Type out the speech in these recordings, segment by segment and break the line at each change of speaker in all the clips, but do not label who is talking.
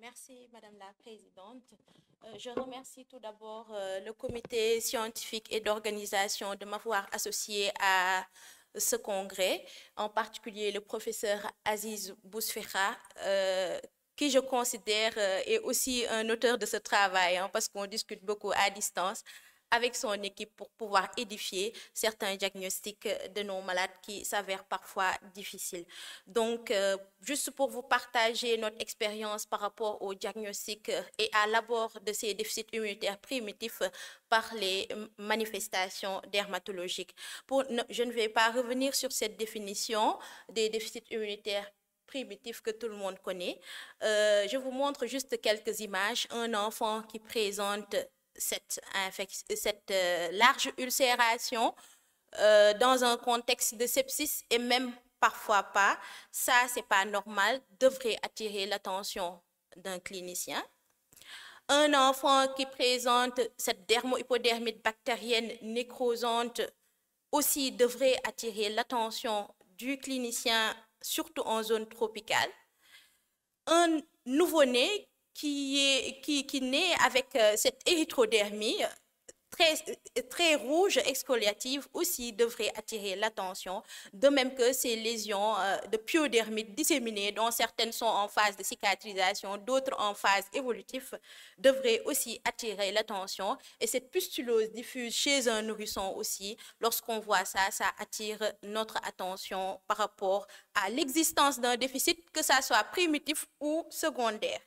Merci, Madame la Présidente. Je remercie tout d'abord le comité scientifique et d'organisation de m'avoir associé à ce congrès, en particulier le professeur Aziz Bousfekha, qui je considère est aussi un auteur de ce travail, hein, parce qu'on discute beaucoup à distance avec son équipe pour pouvoir édifier certains diagnostics de nos malades qui s'avèrent parfois difficiles. Donc, juste pour vous partager notre expérience par rapport au diagnostic et à l'abord de ces déficits immunitaires primitifs par les manifestations dermatologiques. Je ne vais pas revenir sur cette définition des déficits immunitaires primitifs que tout le monde connaît. Je vous montre juste quelques images. Un enfant qui présente cette large ulcération dans un contexte de sepsis et même parfois pas, ça c'est pas normal, devrait attirer l'attention d'un clinicien. Un enfant qui présente cette dermohypodermite bactérienne nécrosante aussi devrait attirer l'attention du clinicien, surtout en zone tropicale. Un nouveau-né qui naît avec cette érythrodermie très rouge exfoliative aussi devrait attirer l'attention, de même que ces lésions de pyodermite disséminées, dont certaines sont en phase de cicatrisation, d'autres en phase évolutive, devraient aussi attirer l'attention. Et cette pustulose diffuse chez un nourrisson aussi, lorsqu'on voit ça, ça attire notre attention par rapport à l'existence d'un déficit, que ça soit primitif ou secondaire.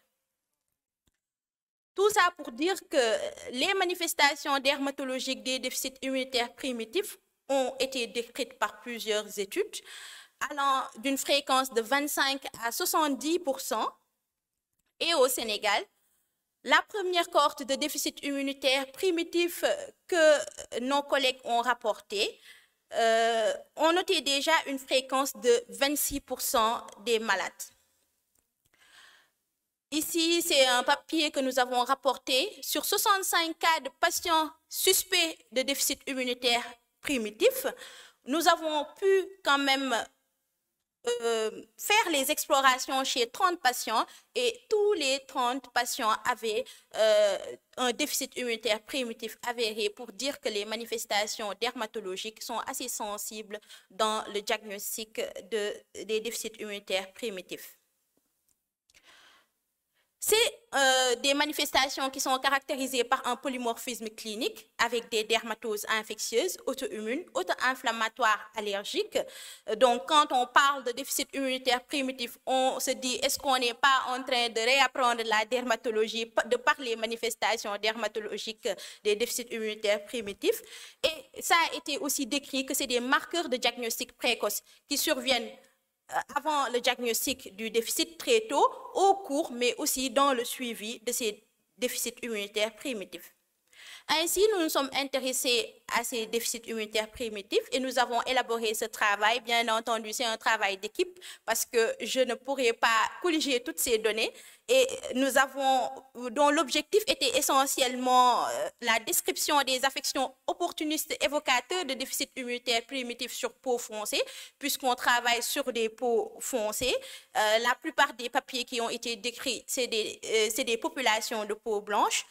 Tout ça pour dire que les manifestations dermatologiques des déficits immunitaires primitifs ont été décrites par plusieurs études, allant d'une fréquence de 25 à 70%. Et au Sénégal, la première cohorte de déficits immunitaires primitifs que nos collègues ont rapporté ont noté déjà une fréquence de 26% des malades. Ici, c'est un papier que nous avons rapporté sur 65 cas de patients suspects de déficit immunitaire primitif. Nous avons pu quand même faire les explorations chez 30 patients et tous les 30 patients avaient un déficit immunitaire primitif avéré, pour dire que les dermatologiques sont assez sensibles dans le diagnostic des déficits immunitaires primitifs. C'est des manifestations qui sont caractérisées par un polymorphisme clinique avec des dermatoses infectieuses, auto-immunes, auto-inflammatoires, allergiques. Donc, quand on parle de déficit immunitaire primitif, on se dit, est-ce qu'on n'est pas en train de réapprendre la dermatologie de par les manifestations dermatologiques des déficits immunitaires primitifs? Et ça a été aussi décrit que c'est des marqueurs de diagnostic précoce qui surviennent avant le diagnostic du déficit très tôt, au cours, mais aussi dans le suivi de ces déficits immunitaires primitifs. Ainsi, nous nous sommes intéressés à ces déficits immunitaires primitifs et nous avons élaboré ce travail. Bien entendu, c'est un travail d'équipe parce que je ne pourrais pas colliger toutes ces données. Et dont l'objectif était essentiellement la description des affections opportunistes évocateurs de déficit immunitaire primitif sur peau foncée, puisqu'on travaille sur des peaux foncées. La plupart des papiers qui ont été décrits, c'est des populations de peau blanche.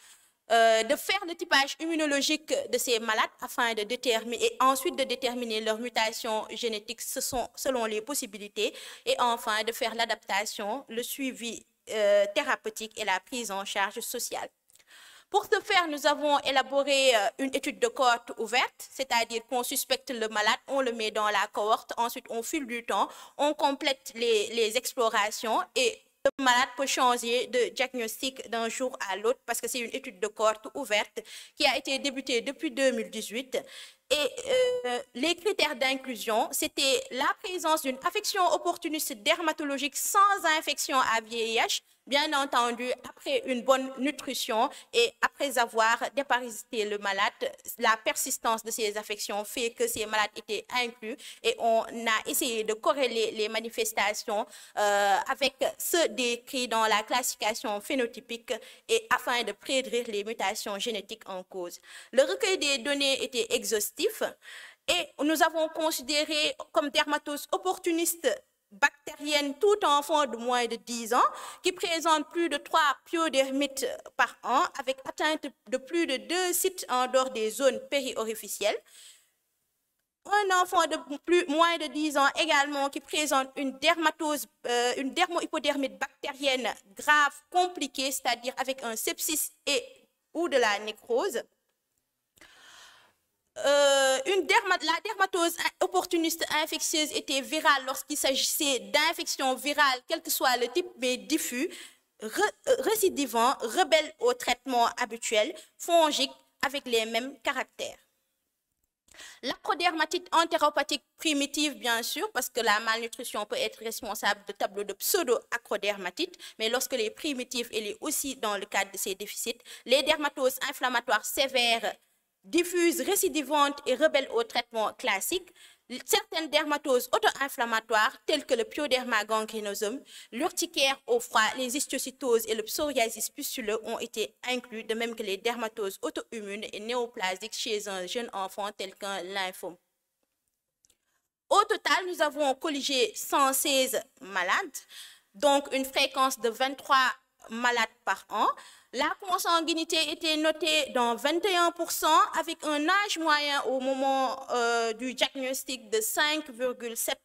De faire le typage immunologique de ces malades afin de déterminer, et ensuite de déterminer leur mutation génétique selon les possibilités, et enfin de faire l'adaptation, le suivi thérapeutique et la prise en charge sociale. Pour ce faire, nous avons élaboré une étude de cohorte ouverte, c'est-à-dire qu'on suspecte le malade, on le met dans la cohorte, ensuite au fil du temps, on complète les explorations et le malade peut changer de diagnostic d'un jour à l'autre parce que c'est une étude de cohorte ouverte qui a été débutée depuis 2018. Et les critères d'inclusion, c'était la présence d'une affection opportuniste dermatologique sans infection à VIH, bien entendu après une bonne nutrition et après avoir déparasité le malade. La persistance de ces affections fait que ces malades étaient inclus et on a essayé de corréler les manifestations avec ceux décrits dans la classification phénotypique et afin de prédire les mutations génétiques en cause. Le recueil des données était exhaustif et nous avons considéré comme dermatose opportuniste bactérienne tout enfant de moins de 10 ans qui présente plus de 3 pyodermites par an avec atteinte de plus de 2 sites en dehors des zones périorificielles. Un enfant de moins de 10 ans également qui présente une dermatose, une dermohypodermite bactérienne grave, compliquée, c'est-à-dire avec un sepsis ou de la nécrose. La dermatose opportuniste infectieuse était virale lorsqu'il s'agissait d'infections virales, quel que soit le type, mais diffus, récidivant, rebelle au traitement habituel, fongique, avec les mêmes caractères. L'acrodermatite entéropathique primitive, bien sûr, parce que la malnutrition peut être responsable de tableaux de pseudo-acrodermatite, mais lorsque les primitives, elle est aussi dans le cadre de ces déficits. Les dermatoses inflammatoires sévères, diffuses, récidivantes et rebelles au traitement classique. Certaines dermatoses auto-inflammatoires, telles que le pyoderma gangrenosum, l'urticaire au froid, les histiocytoses et le psoriasis pustuleux ont été inclus, de même que les dermatoses auto-immunes et néoplasiques chez un jeune enfant tel qu'un lymphome. Au total, nous avons colligé 116 malades, donc une fréquence de 23 malades par an. La consanguinité était notée dans 21% avec un âge moyen au moment du diagnostic de 5,7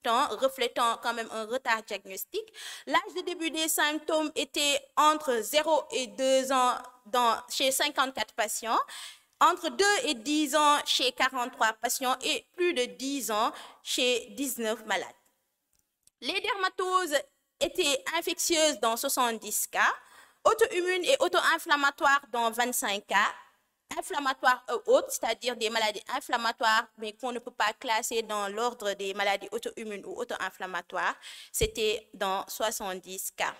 ans, reflétant quand même un retard diagnostique. L'âge de début des symptômes était entre 0 et 2 ans chez 54 patients, entre 2 et 10 ans chez 43 patients et plus de 10 ans chez 19 malades. Les dermatoses étaient infectieuses dans 70 cas, auto-immunes et auto-inflammatoires dans 25 cas, inflammatoires hautes, c'est-à-dire des maladies inflammatoires, mais qu'on ne peut pas classer dans l'ordre des maladies auto-immunes ou auto-inflammatoires, c'était dans 70 cas.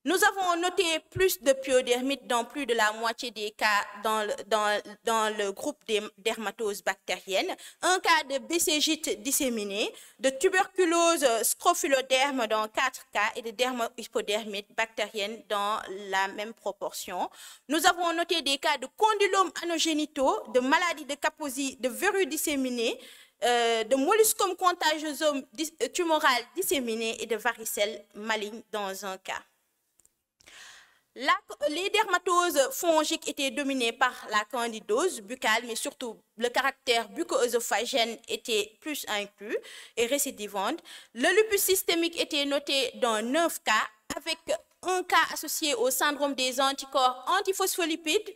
Nous avons noté plus de pyodermites dans plus de la moitié des cas dans le groupe des dermatoses bactériennes, un cas de BCG disséminé, de tuberculose scrophulodерme dans 4 cas et de dermohypodermite bactérienne dans la même proportion. Nous avons noté des cas de condylomes anogénitaux, de maladies de Kaposi, de verrues disséminées, de molluscum contagiosum tumoral disséminé et de varicelle maligne dans un cas. Les dermatoses fongiques étaient dominées par la candidose buccale, mais surtout le caractère bucco-œsophagène était plus inclus et récidivante. Le lupus systémique était noté dans 9 cas, avec un cas associé au syndrome des anticorps antiphospholipides,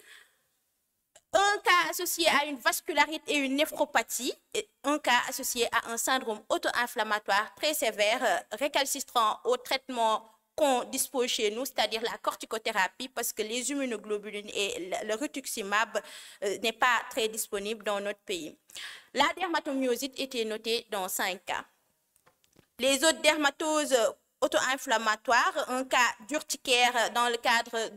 un cas associé à une vascularite et une néphropathie, et un cas associé à un syndrome auto-inflammatoire très sévère, récalcitrant au traitement qu'on dispose chez nous, c'est-à-dire la corticothérapie, parce que les immunoglobulines et le rituximab n'est pas très disponible dans notre pays. La dermatomyosite était notée dans 5 cas. Les autres dermatoses auto-inflammatoires, un cas d'urticaire dans le cadre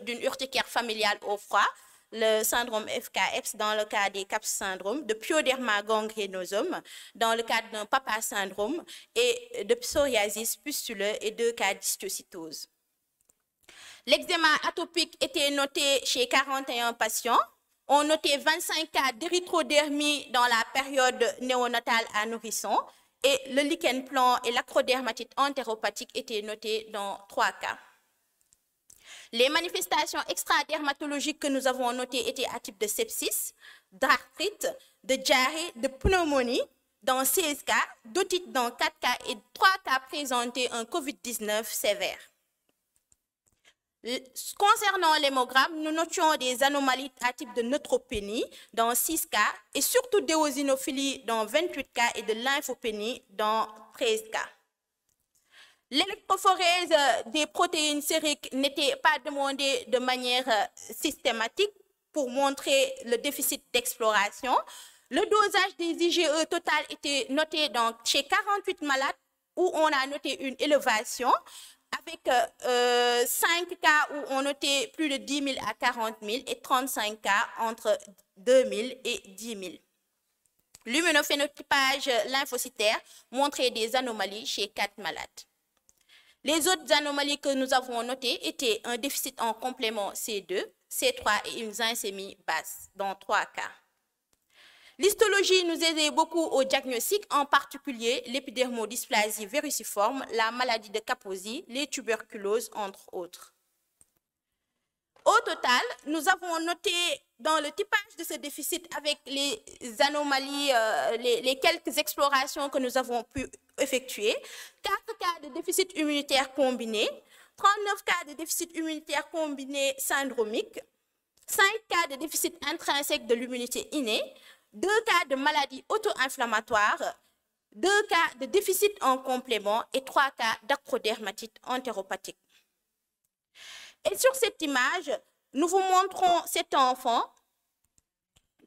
d'une urticaire familiale au froid, le syndrome FKEPS dans le cas des CAPS syndrome, de pyoderma gangrenosum dans le cadre d'un papa syndrome et de psoriasis pustuleux et 2 cas d'histiocytose. L'eczéma atopique était noté chez 41 patients. On notait 25 cas d'érythrodermie dans la période néonatale à nourrisson et le lichen plan et l'acrodermatite entéropathique étaient notés dans 3 cas. Les manifestations extradermatologiques que nous avons notées étaient à type de sepsis, d'arthrite, de diarrhée, de pneumonie dans 16 cas, d'otite dans 4 cas et 3 cas présentaient un COVID-19 sévère. Concernant l'hémogramme, nous notions des anomalies à type de neutropénie dans 6 cas et surtout d'éosinophilie dans 28 cas et de lymphopénie dans 13 cas. L'électrophorèse des protéines sériques n'était pas demandée de manière systématique pour montrer le déficit d'exploration. Le dosage des IgE total était noté chez 48 malades où on a noté une élévation, avec 5 cas où on notait plus de 10 000 à 40 000 et 35 cas entre 2 000 et 10 000. L'immunophénotypage lymphocytaire montrait des anomalies chez 4 malades. Les autres anomalies que nous avons notées étaient un déficit en complément C2, C3 et une glycémie basse dans 3 cas. L'histologie nous aidait beaucoup au diagnostic, en particulier l'épidermodysplasie vériciforme, la maladie de Kaposi, les tuberculoses, entre autres. Au total, nous avons noté dans le typage de ce déficit avec les anomalies, les quelques explorations que nous avons pu effectuer, 4 cas de déficit immunitaire combiné, 39 cas de déficit immunitaire combiné syndromique, 5 cas de déficit intrinsèque de l'immunité innée, 2 cas de maladie auto-inflammatoire, 2 cas de déficit en complément et 3 cas d'acrodermatite entéropathique. Et sur cette image, nous vous montrons cet enfant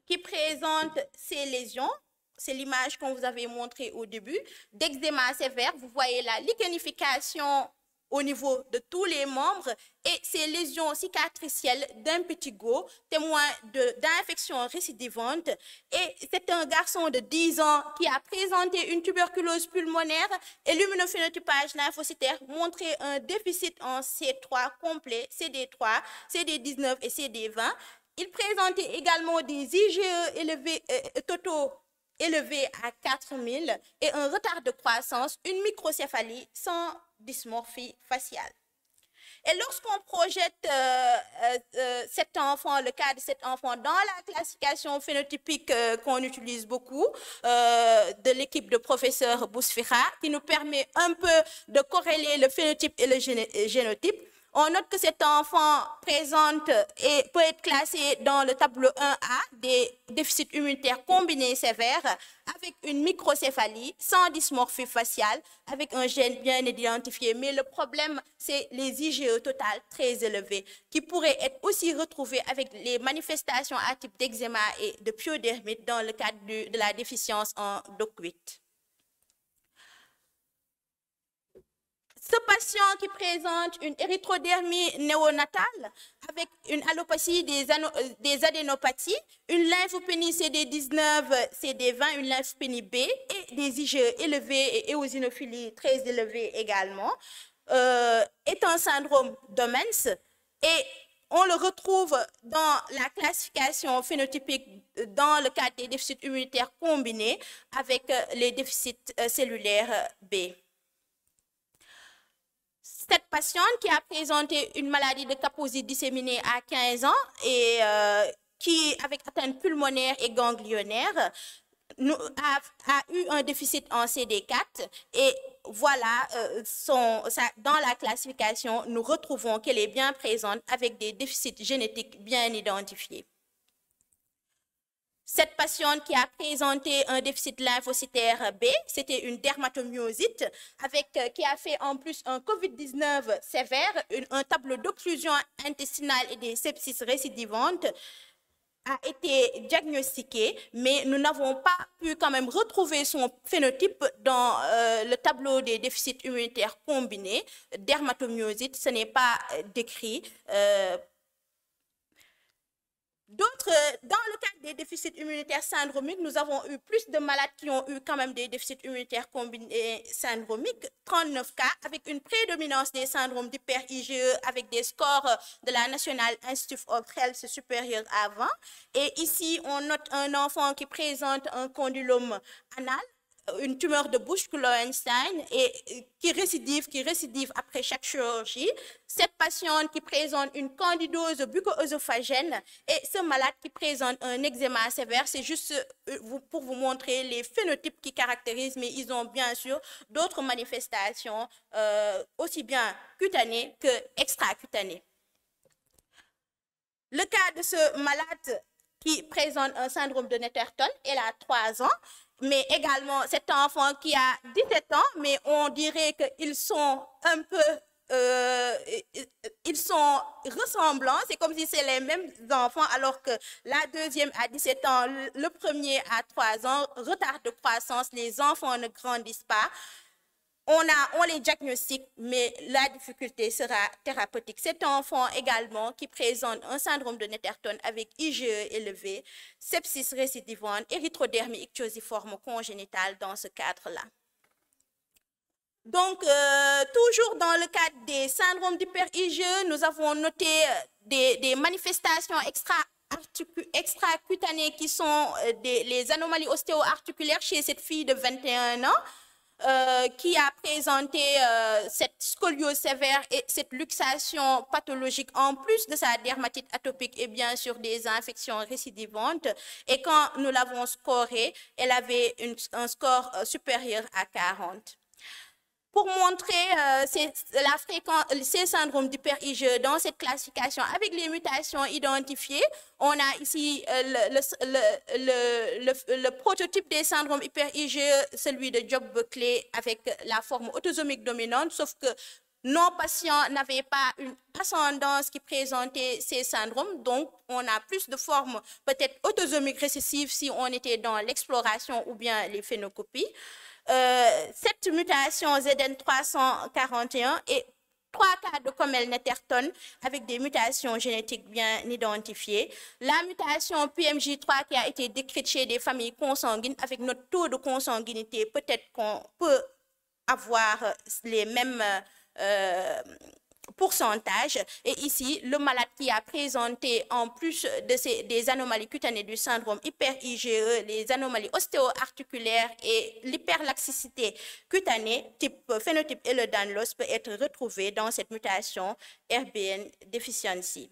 qui présente ces lésions. C'est l'image qu'on vous avait montrée au début, d'eczéma sévère. Vous voyez la lichenification au niveau de tous les membres et ces lésions cicatricielles d'impétigo, témoin d'infections récidivantes. Et c'est un garçon de 10 ans qui a présenté une tuberculose pulmonaire et l'immunophénotypage lymphocytaire montrait un déficit en C3 complet, CD3, CD19 et CD20. Il présentait également des IgE élevés, totaux élevés à 4000 et un retard de croissance, une microcéphalie sans dysmorphie faciale. Et lorsqu'on projette cet enfant, le cas de cet enfant dans la classification phénotypique qu'on utilise beaucoup de l'équipe de professeur Bousfira, qui nous permet un peu de corréler le phénotype et le génotype, on note que cet enfant présente et peut être classé dans le tableau 1A des déficits immunitaires combinés sévères avec une microcéphalie sans dysmorphie faciale, avec un gène bien identifié. Mais le problème, c'est les IgE totales très élevés qui pourraient être aussi retrouvés avec les manifestations à type d'eczéma et de pyodermite dans le cadre de la déficience en DOC8. Ce patient qui présente une érythrodermie néonatale avec une allopathie des adénopathies, une lymphopénie CD19, CD20, une lymphopénie B et des IgE élevés et éosinophilie très élevée également, est un syndrome d'Omens et on le retrouve dans la classification phénotypique dans le cadre des déficits immunitaires combinés avec les déficits cellulaires B. Cette patiente qui a présenté une maladie de Kaposi disséminée à 15 ans et qui, avec atteinte pulmonaire et ganglionnaire, a eu un déficit en CD4 et voilà, dans la classification, nous retrouvons qu'elle est bien présente avec des déficits génétiques bien identifiés. Cette patiente qui a présenté un déficit lymphocytaire B, c'était une dermatomyosite qui a fait en plus un COVID-19 sévère, un tableau d'occlusion intestinale et des sepsis récidivantes a été diagnostiqué, mais nous n'avons pas pu quand même retrouver son phénotype dans le tableau des déficits immunitaires combinés. Dermatomyosite, ce n'est pas décrit. Dans le cadre des déficits immunitaires syndromiques, nous avons eu plus de malades qui ont eu quand même des déficits immunitaires combinés syndromiques, 39 cas, avec une prédominance des syndromes d'hyper-IgE avec des scores de la National Institute of Health supérieurs à 20. Et ici, on note un enfant qui présente un condylome anal, une tumeur de Busch-Lowenstein et qui récidive après chaque chirurgie. Cette patiente qui présente une candidose bucco-œsophagène et ce malade qui présente un eczéma sévère, c'est juste pour vous montrer les phénotypes qui caractérisent, mais ils ont bien sûr d'autres manifestations aussi bien cutanées que extracutanées. Le cas de ce malade qui présente un syndrome de Netterton, elle a 3 ans, mais également cet enfant qui a 17 ans, mais on dirait qu'ils sont un peu, ils sont ressemblants, c'est comme si c'est les mêmes enfants, alors que la deuxième a 17 ans, le premier a 3 ans, retard de croissance, les enfants ne grandissent pas. On les diagnostique, mais la difficulté sera thérapeutique. Cet enfant également qui présente un syndrome de Netterton avec IgE élevé, sepsis récidivante, érythrodermie ictiosiforme congénitale dans ce cadre-là. Donc, toujours dans le cadre des syndromes d'hyper-IgE, nous avons noté des manifestations extracutanées qui sont les anomalies ostéo-articulaires chez cette fille de 21 ans qui a présenté cette scoliose sévère et cette luxation pathologique en plus de sa dermatite atopique et bien sûr des infections récidivantes. Et quand nous l'avons scorée, elle avait un score supérieur à 40. Pour montrer ces syndromes d'hyper-IgE dans cette classification avec les mutations identifiées, on a ici le prototype des syndromes hyper-IgE, celui de Job-Buckley avec la forme autosomique dominante, sauf que nos patients n'avaient pas une ascendance qui présentait ces syndromes, donc on a plus de formes peut-être autosomiques récessives si on était dans l'exploration ou bien les phénocopies. Cette mutation ZN341 et 3 cas de Comel-Netterton avec des mutations génétiques bien identifiées. La mutation PMJ3 qui a été décrite chez des familles consanguines avec notre taux de consanguinité, peut-être qu'on peut avoir les mêmes pourcentage. Et ici, le malade qui a présenté, en plus des anomalies cutanées du syndrome hyper-IgE, les anomalies ostéo-articulaires et l'hyperlaxicité cutanée, phénotype Ehlers-Danlos, peut être retrouvé dans cette mutation RBN deficiency.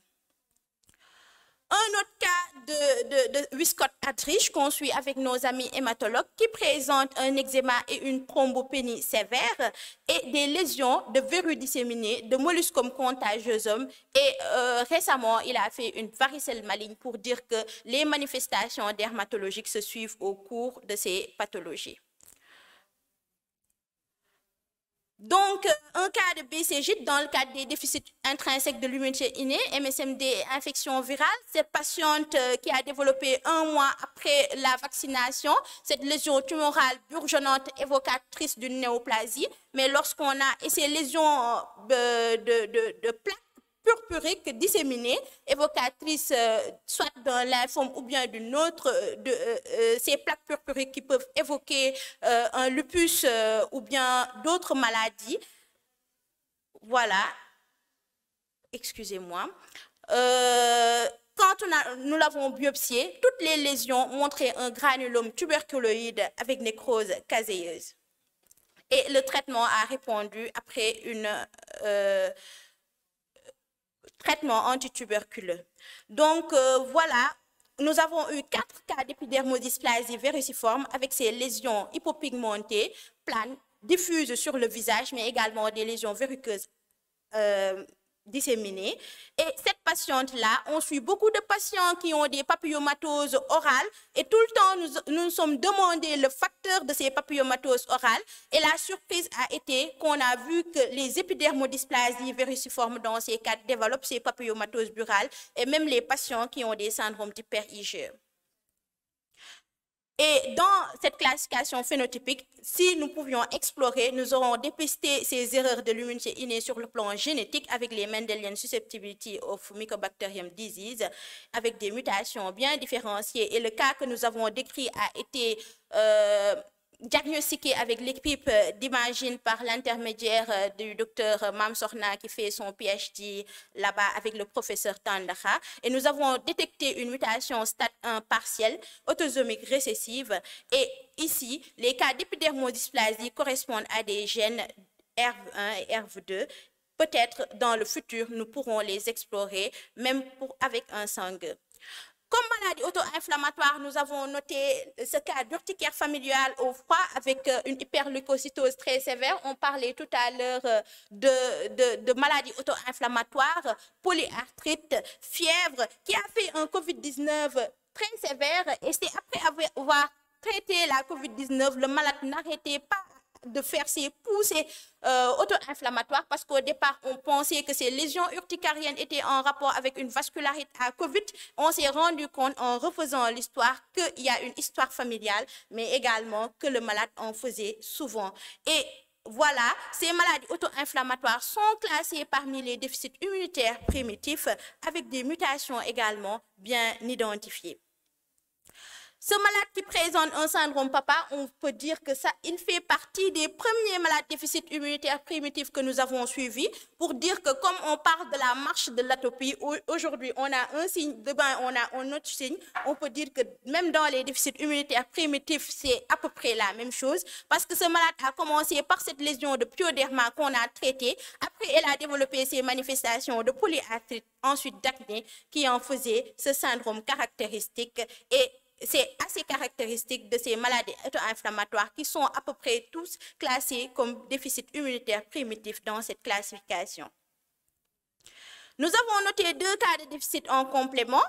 Un autre cas de Wiskott-Aldrich qu'on suit avec nos amis hématologues qui présente un eczéma et une thrombopénie sévère et des lésions de verrues disséminées, de molluscum contagiosum et récemment il a fait une varicelle maligne pour dire que les manifestations dermatologiques se suivent au cours de ces pathologies. Donc, un cas de BCG dans le cadre des déficits intrinsèques de l'immunité innée, MSMD, infection virale, cette patiente qui a développé 1 mois après la vaccination, cette lésion tumorale bourgeonnante évocatrice d'une néoplasie, mais lorsqu'on a, et ces lésions de plaques purpuriques disséminées, évocatrices soit d'un lymphome ou bien d'une autre, ces plaques purpuriques qui peuvent évoquer un lupus ou bien d'autres maladies. Voilà, excusez-moi. Quand nous l'avons biopsié, toutes les lésions montraient un granulome tuberculoïde avec nécrose caséeuse. Et le traitement a répondu après une traitement antituberculeux. Donc, voilà, nous avons eu 4 cas d'épidermodysplasie vériciforme avec ces lésions hypopigmentées, planes, diffuses sur le visage, mais également des lésions verruqueuses disséminées. Et cette patiente-là, on suit beaucoup de patients qui ont des papillomatoses orales et tout le temps, nous nous sommes demandé le facteur de ces papillomatoses orales et la surprise a été qu'on a vu que les épidermodysplasies vériciformes dans ces cas développent ces papillomatoses burales et même les patients qui ont des syndromes d'hyper-IgE. Et dans cette classification phénotypique, si nous pouvions explorer, nous aurons dépisté ces erreurs de l'immunité innée sur le plan génétique avec les Mendelian Susceptibility of Mycobacterium Disease, avec des mutations bien différenciées. Et le cas que nous avons décrit a été diagnostiqué avec l'équipe d'Imagine par l'intermédiaire du docteur Mam Sorna qui fait son PhD là-bas avec le professeur Tandara. Et nous avons détecté une mutation stade 1 partielle, autosomique récessive. Et ici, les cas d'épidermodysplasie correspondent à des gènes ERV1 et ERV2. Peut-être dans le futur, nous pourrons les explorer, même avec un sanguin. Comme maladie auto-inflammatoire, nous avons noté ce cas d'urticaire familiale au froid avec une hyperleucocytose très sévère. On parlait tout à l'heure de maladie auto-inflammatoire, polyarthrite, fièvre, qui a fait un COVID-19 très sévère. Et c'est après avoir traité la COVID-19, le malade n'arrêtait pas de faire ses poussées auto-inflammatoires parce qu'au départ, on pensait que ces lésions urticariennes étaient en rapport avec une vascularite à COVID. On s'est rendu compte en refaisant l'histoire qu'il y a une histoire familiale, mais également que le malade en faisait souvent. Et voilà, ces maladies auto-inflammatoires sont classées parmi les déficits immunitaires primitifs avec des mutations également bien identifiées. Ce malade qui présente un syndrome papa, on peut dire que ça, il fait partie des premiers malades déficit immunitaire primitif que nous avons suivis, pour dire que comme on parle de la marche de l'atopie, aujourd'hui on a un signe, demain on a un autre signe, on peut dire que même dans les déficits immunitaires primitifs, c'est à peu près la même chose, parce que ce malade a commencé par cette lésion de pyoderma qu'on a traitée, après elle a développé ces manifestations de polyarthrite, ensuite d'acné, qui en faisait ce syndrome caractéristique, et c'est assez caractéristique de ces maladies auto-inflammatoires qui sont à peu près tous classés comme déficit immunitaire primitif dans cette classification. Nous avons noté 2 cas de déficit en complément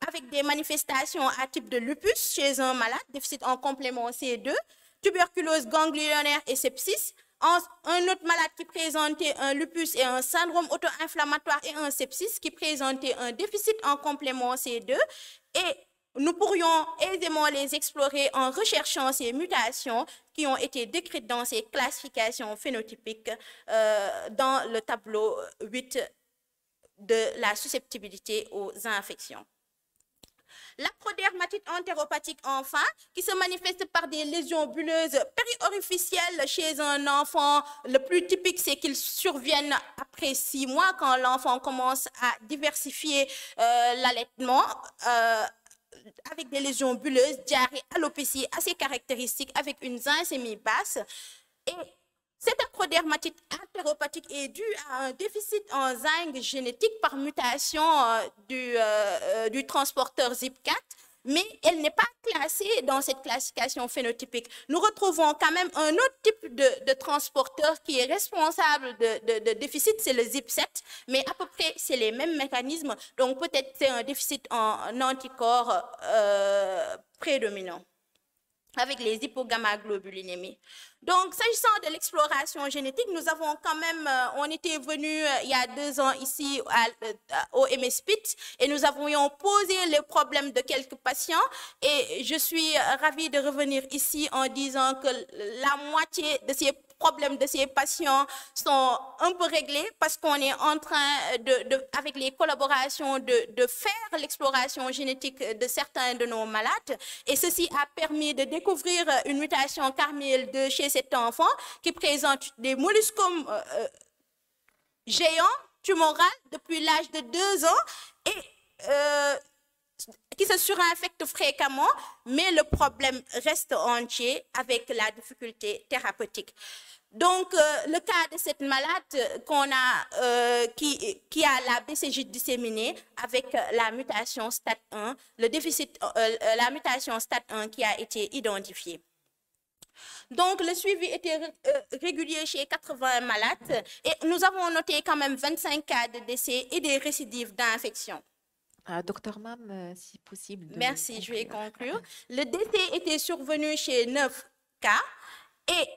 avec des manifestations à type de lupus chez un malade, déficit en complément C2, tuberculose ganglionnaire et sepsis. Un autre malade qui présentait un lupus et un syndrome auto-inflammatoire et un sepsis qui présentait un déficit en complément C2, et nous pourrions aisément les explorer en recherchant ces mutations qui ont été décrites dans ces classifications phénotypiques dans le tableau 8 de la susceptibilité aux infections. L'acrodermatite entéropathique, enfin, qui se manifeste par des lésions bulleuses périorificielles chez un enfant. Le plus typique, c'est qu'ils surviennent après 6 mois, quand l'enfant commence à diversifier l'allaitement, avec des lésions bulleuses, diarrhée, alopécie assez caractéristiques, avec une zyncémie basse. Et cette acrodermatite entéropathique est due à un déficit en zinc génétique par mutation du transporteur ZIP4, mais elle n'est pas classée dans cette classification phénotypique. Nous retrouvons quand même un autre type de transporteur qui est responsable de déficit, c'est le ZIP7, mais à peu près c'est les mêmes mécanismes, donc peut-être c'est un déficit en anticorps prédominant, avec les hypogammaglobulinémies. Donc, s'agissant de l'exploration génétique, nous avons quand même, on était venu il y a 2 ans ici au MSPIT et nous avions posé le problème de quelques patients, et je suis ravie de revenir ici en disant que la moitié de ces problèmes de ces patients sont un peu réglés, parce qu'on est en train, avec les collaborations, de faire l'exploration génétique de certains de nos malades, et ceci a permis de découvrir une mutation CARMYL2 chez cet enfant qui présente des molluscomes géants, tumorales, depuis l'âge de 2 ans, et qui se surinfectent fréquemment, mais le problème reste entier avec la difficulté thérapeutique. Donc, le cas de cette malade qui a la BCG disséminée avec la mutation STAT1, la mutation STAT1 qui a été identifiée. Donc, le suivi était régulier chez 80 malades, et nous avons noté quand même 25 cas de décès et des récidives d'infection.
Docteur Mam, si possible.
Merci, conclure. Je vais conclure. Le décès était survenu chez 9 cas, et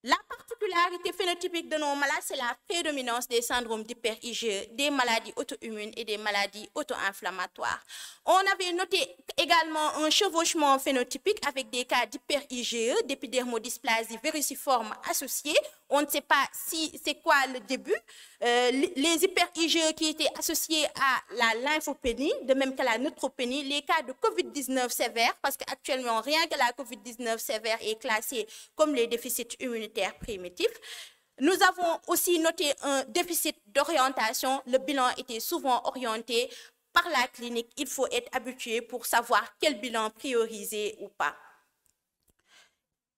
la particularité phénotypique de nos malades, c'est la prédominance des syndromes d'hyper-IgE, des maladies auto-immunes et des maladies auto-inflammatoires. On avait noté également un chevauchement phénotypique avec des cas d'hyper-IgE, d'épidermodysplasie vériciforme associée. On ne sait pas si c'est quoi le début. Les hyper-IgE qui étaient associés à la lymphopénie, de même que la neutropénie, les cas de COVID-19 sévères, parce qu'actuellement, rien que la COVID-19 sévère est classée comme les déficits immunitaires primitifs. Nous avons aussi noté un déficit d'orientation. Le bilan était souvent orienté par la clinique. Il faut être habitué pour savoir quel bilan prioriser ou pas.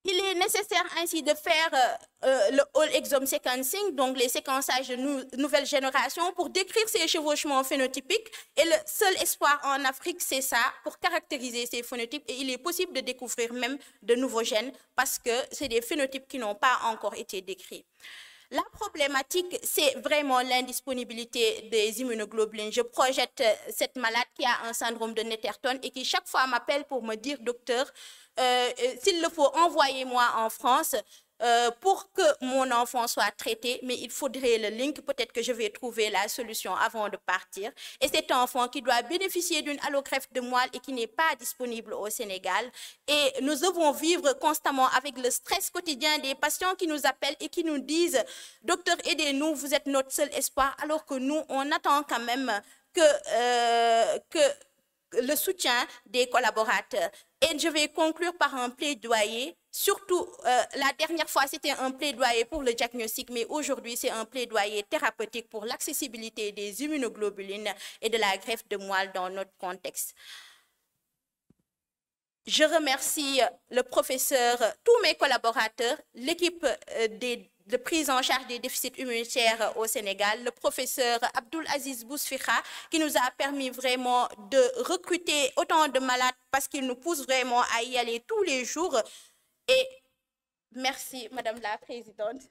Il est nécessaire ainsi de faire le whole exome sequencing, donc les séquençages de nouvelle génération, pour décrire ces chevauchements phénotypiques. Et le seul espoir en Afrique, c'est ça, pour caractériser ces phénotypes. Et il est possible de découvrir même de nouveaux gènes, parce que c'est des phénotypes qui n'ont pas encore été décrits. La problématique, c'est vraiment l'indisponibilité des immunoglobulines. Je projette cette malade qui a un syndrome de Netterton et qui chaque fois m'appelle pour me dire, docteur, s'il le faut, envoyez-moi en France pour que mon enfant soit traité, mais il faudrait le link, peut-être que je vais trouver la solution avant de partir. Et cet enfant qui doit bénéficier d'une allogreffe de moelle et qui n'est pas disponible au Sénégal. Et nous devons vivre constamment avec le stress quotidien des patients qui nous appellent et qui nous disent « Docteur, aidez-nous, vous êtes notre seul espoir », alors que nous, on attend quand même que le soutien des collaborateurs. Et je vais conclure par un plaidoyer. Surtout, la dernière fois, c'était un plaidoyer pour le diagnostic, mais aujourd'hui, c'est un plaidoyer thérapeutique pour l'accessibilité des immunoglobulines et de la greffe de moelle dans notre contexte. Je remercie le professeur, tous mes collaborateurs, l'équipe de prise en charge des déficits immunitaires au Sénégal, le professeur Abdoul Aziz Bousfika, qui nous a permis vraiment de recruter autant de malades parce qu'il nous pousse vraiment à y aller tous les jours. Et merci, Madame la Présidente.